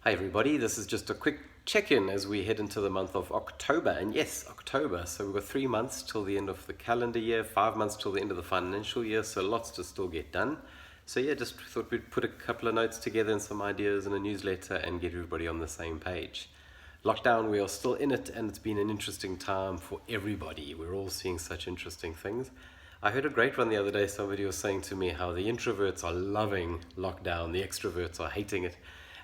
Hi everybody, this is just a quick check-in as we head into the month of October. And yes, October, so we've got 3 months till the end of the calendar year, 5 months till the end of the financial year, so lots to still get done. So yeah, just thought we'd put a couple of notes together and some ideas in a newsletter and get everybody on the same page. Lockdown, we are still in it, and it's been an interesting time for everybody. We're all seeing such interesting things. I heard a great one the other day. Somebody was saying to me how the introverts are loving lockdown, the extroverts are hating it.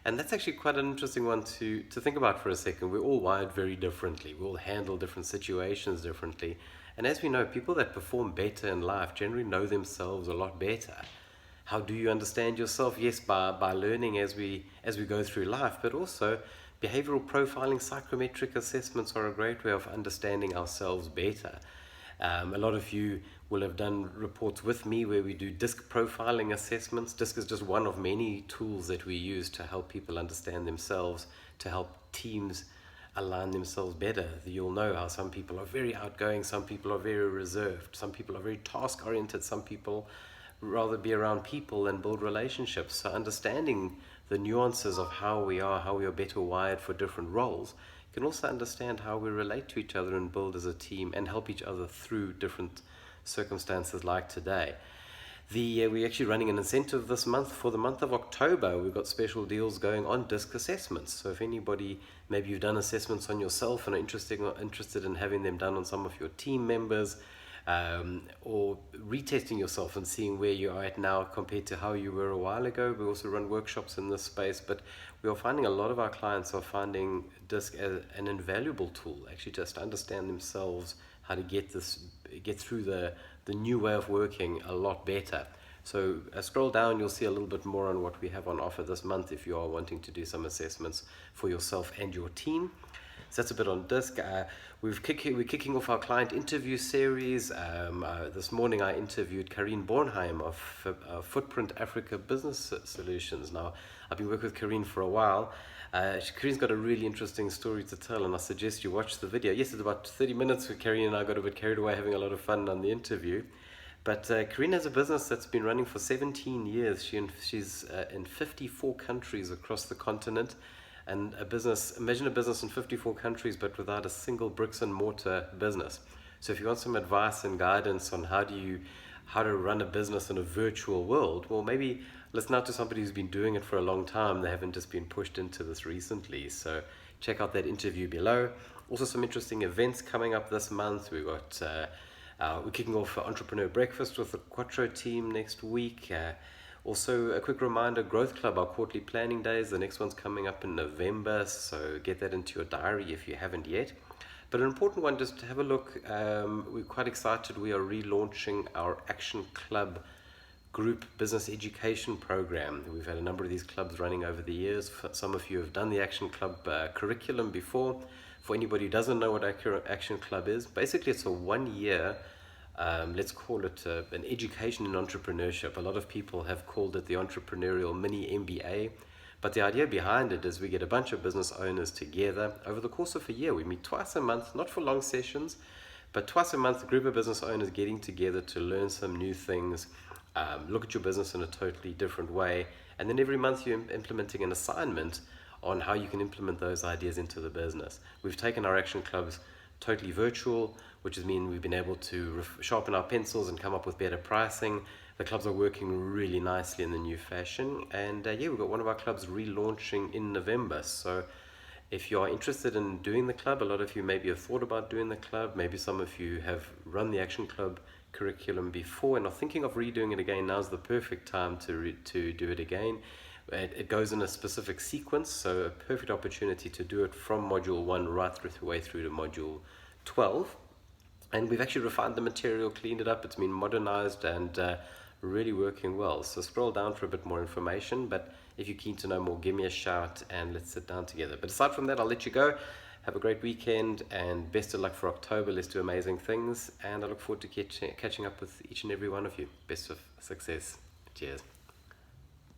And that's actually quite an interesting one to think about for a second. We're all wired very differently. We all handle different situations differently. And as we know, people that perform better in life generally know themselves a lot better. How do you understand yourself? Yes, by learning as we go through life, but also behavioral profiling, psychometric assessments are a great way of understanding ourselves better. A lot of you will have done reports with me where we do DISC profiling assessments. DISC is just one of many tools that we use to help people understand themselves, to help teams align themselves better. You'll know how some people are very outgoing, some people are very reserved, some people are very task oriented, some people rather be around people and build relationships. So understanding the nuances of how we are better wired for different roles, you can also understand how we relate to each other and build as a team and help each other through different circumstances like today. We're actually running an incentive this month for the month of October. We've got special deals going on DISC assessments. So if anybody, maybe you've done assessments on yourself and are interested in having them done on some of your team members, or retesting yourself and seeing where you are at now compared to how you were a while ago. We also run workshops in this space, but we are finding a lot of our clients are finding DISC as an invaluable tool, actually just to understand themselves, how to get through the new way of working a lot better. So scroll down, you'll see a little bit more on what we have on offer this month if you are wanting to do some assessments for yourself and your team. So that's a bit on DISC. We're kicking off our client interview series. This morning I interviewed Karine Bornheim of Footprint Africa Business Solutions. Now, I've been working with Karine for a while. Karine's got a really interesting story to tell, and I suggest you watch the video. Yes, it's about 30 minutes where Karine and I got a bit carried away having a lot of fun on the interview. But Karine has a business that's been running for 17 years. She's in 54 countries across the continent. And imagine a business in 54 countries, but without a single bricks and mortar business. So if you want some advice and guidance on how to run a business in a virtual world, well, maybe listen out to somebody who's been doing it for a long time. They haven't just been pushed into this recently. So check out that interview below. Also some interesting events coming up this month. We're kicking off Entrepreneur Breakfast with the Quattro team next week. Also, a quick reminder, Growth Club, our quarterly planning days. The next one's coming up in November, so get that into your diary if you haven't yet. But an important one, just to have a look, we're quite excited. We are relaunching our Action Club group business education program. We've had a number of these clubs running over the years. Some of you have done the Action Club curriculum before. For anybody who doesn't know what Action Club is, basically it's a 1 year let's call it an education in entrepreneurship. A lot of people have called it the entrepreneurial mini MBA. But the idea behind it is we get a bunch of business owners together over the course of a year. We meet twice a month, not for long sessions, but twice a month, a group of business owners getting together to learn some new things, look at your business in a totally different way. And then every month you're implementing an assignment on how you can implement those ideas into the business. We've taken our action clubs totally virtual, which has mean we've been able to sharpen our pencils and come up with better pricing. The clubs are working really nicely in the new fashion, and we've got one of our clubs relaunching in November. So if you are interested in doing the club, a lot of you maybe have thought about doing the club, maybe some of you have run the Action Club curriculum before and are thinking of redoing it again. Now's the perfect time to do it again. It goes in a specific sequence, so a perfect opportunity to do it from module 1 right through the way through to module 12. And we've actually refined the material, cleaned it up, it's been modernized and really working well. So scroll down for a bit more information, but if you're keen to know more, give me a shout and let's sit down together. But aside from that, I'll let you go. Have a great weekend and best of luck for October. Let's do amazing things, and I look forward to catching up with each and every one of you. Best of success. Cheers.